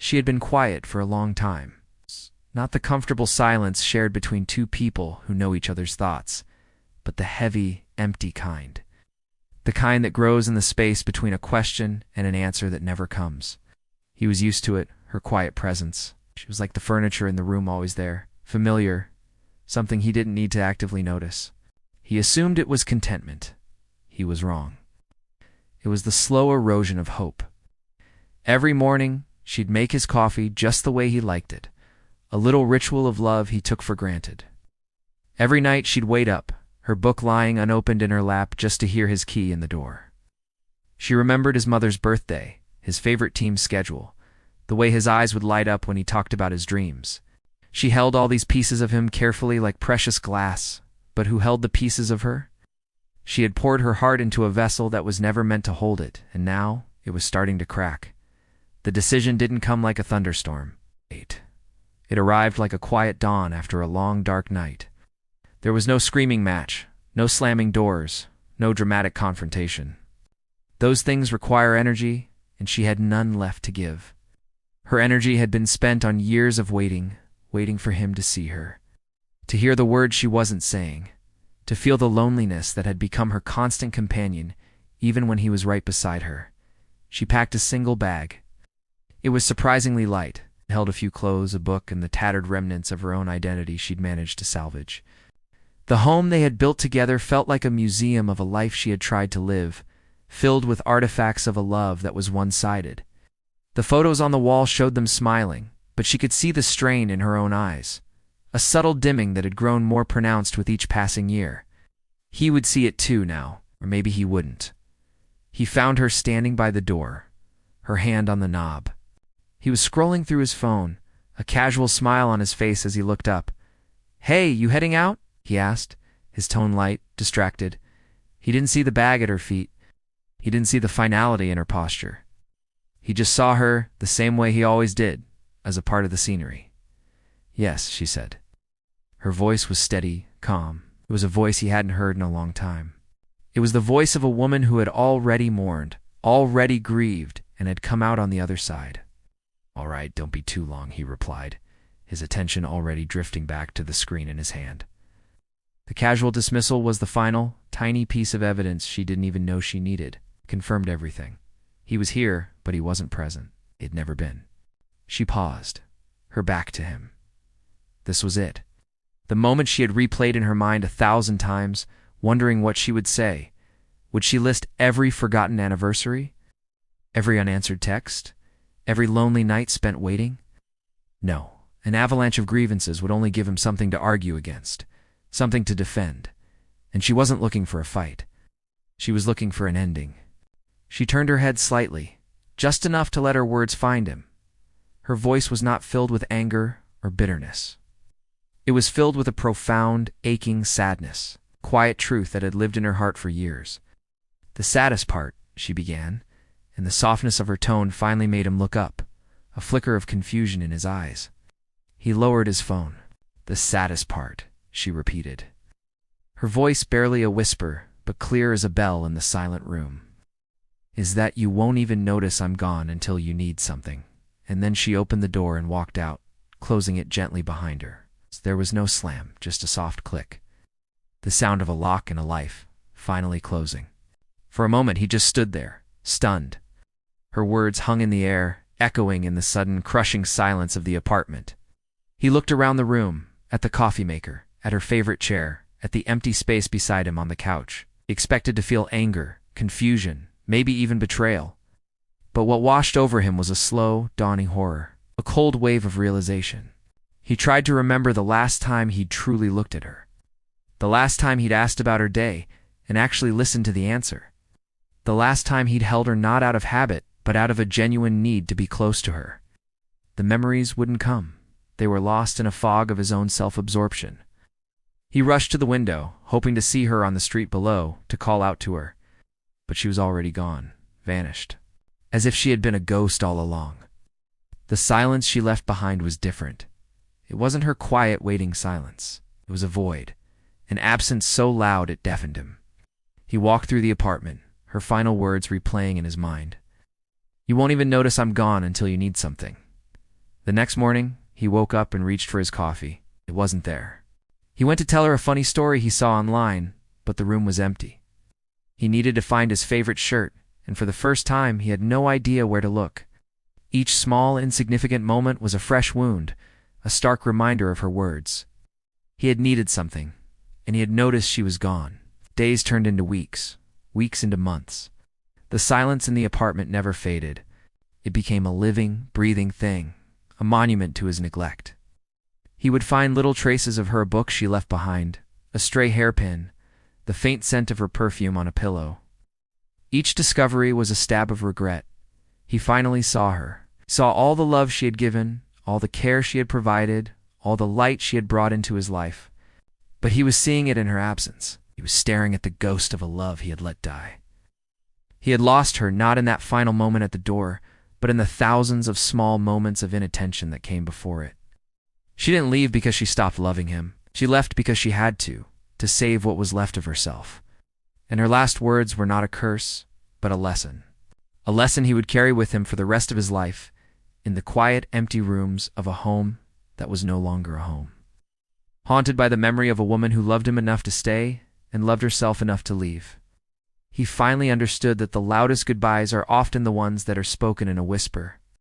She had been quiet for a long time. Not the comfortable silence shared between two people who know each other's thoughts, but the heavy, empty kind. The kind that grows in the space between a question and an answer that never comes. He was used to it, her quiet presence. She was like the furniture in the room, always there, familiar, something he didn't need to actively notice. He assumed it was contentment. He was wrong. It was the slow erosion of hope. Every morning, she'd make his coffee just the way he liked it, a little ritual of love he took for granted. Every night she'd wait up, her book lying unopened in her lap just to hear his key in the door. She remembered his mother's birthday, his favorite team's schedule, the way his eyes would light up when he talked about his dreams. She held all these pieces of him carefully like precious glass, but who held the pieces of her? She had poured her heart into a vessel that was never meant to hold it, and now it was starting to crack. The decision didn't come like a thunderstorm. It arrived like a quiet dawn after a long, dark night. There was no screaming match, no slamming doors, no dramatic confrontation. Those things require energy, and she had none left to give. Her energy had been spent on years of waiting for him to see her, to hear the words she wasn't saying, to feel the loneliness that had become her constant companion, even when he was right beside her. She packed a single bag. It was surprisingly light. It held a few clothes, a book, and the tattered remnants of her own identity she'd managed to salvage. The home they had built together felt like a museum of a life she had tried to live, filled with artifacts of a love that was one-sided. The photos on the wall showed them smiling, but she could see the strain in her own eyes, a subtle dimming that had grown more pronounced with each passing year. He would see it too now, or maybe he wouldn't. He found her standing by the door, her hand on the knob. He was scrolling through his phone, a casual smile on his face as he looked up. "Hey, you heading out?" he asked, his tone light, distracted. He didn't see the bag at her feet. He didn't see the finality in her posture. He just saw her the same way he always did, as a part of the scenery. "Yes," she said. Her voice was steady, calm. It was a voice he hadn't heard in a long time. It was the voice of a woman who had already mourned, already grieved, and had come out on the other side. "All right, don't be too long," he replied, his attention already drifting back to the screen in his hand. The casual dismissal was the final, tiny piece of evidence she didn't even know she needed. It confirmed everything. He was here, but he wasn't present. He'd never been. She paused, her back to him. This was it. The moment she had replayed in her mind 1,000 times, wondering what she would say. Would she list every forgotten anniversary? Every unanswered text? Every lonely night spent waiting? No. An avalanche of grievances would only give him something to argue against, something to defend. And she wasn't looking for a fight. She was looking for an ending. She turned her head slightly, just enough to let her words find him. Her voice was not filled with anger or bitterness. It was filled with a profound, aching sadness, quiet truth that had lived in her heart for years. "The saddest part," she began, and the softness of her tone finally made him look up, a flicker of confusion in his eyes. He lowered his phone. "The saddest part," she repeated. Her voice barely a whisper, but clear as a bell in the silent room. "Is that you won't even notice I'm gone until you need something." And then she opened the door and walked out, closing it gently behind her. There was no slam, just a soft click. The sound of a lock in a life, finally closing. For a moment he just stood there, stunned. Her words hung in the air, echoing in the sudden, crushing silence of the apartment. He looked around the room, at the coffee maker, at her favorite chair, at the empty space beside him on the couch. He expected to feel anger, confusion, maybe even betrayal. But what washed over him was a slow, dawning horror, a cold wave of realization. He tried to remember the last time he'd truly looked at her. The last time he'd asked about her day and actually listened to the answer. The last time he'd held her not out of habit, but out of a genuine need to be close to her. The memories wouldn't come. They were lost in a fog of his own self-absorption. He rushed to the window, hoping to see her on the street below, to call out to her. But she was already gone, vanished, as if she had been a ghost all along. The silence she left behind was different. It wasn't her quiet, waiting silence. It was a void, an absence so loud it deafened him. He walked through the apartment, her final words replaying in his mind. "You won't even notice I'm gone until you need something." The next morning, he woke up and reached for his coffee. It wasn't there. He went to tell her a funny story he saw online, but the room was empty. He needed to find his favorite shirt, and for the first time, he had no idea where to look. Each small, insignificant moment was a fresh wound, a stark reminder of her words. He had needed something, and he had noticed she was gone. Days turned into weeks, weeks into months. The silence in the apartment never faded. It became a living, breathing thing, a monument to his neglect. He would find little traces of her, a book she left behind, a stray hairpin, the faint scent of her perfume on a pillow. Each discovery was a stab of regret. He finally saw her, saw all the love she had given, all the care she had provided, all the light she had brought into his life. But he was seeing it in her absence. He was staring at the ghost of a love he had let die. He had lost her not in that final moment at the door, but in the thousands of small moments of inattention that came before it. She didn't leave because she stopped loving him. She left because she had to save what was left of herself. And her last words were not a curse, but a lesson. A lesson he would carry with him for the rest of his life, in the quiet, empty rooms of a home that was no longer a home. Haunted by the memory of a woman who loved him enough to stay and loved herself enough to leave, he finally understood that the loudest goodbyes are often the ones that are spoken in a whisper,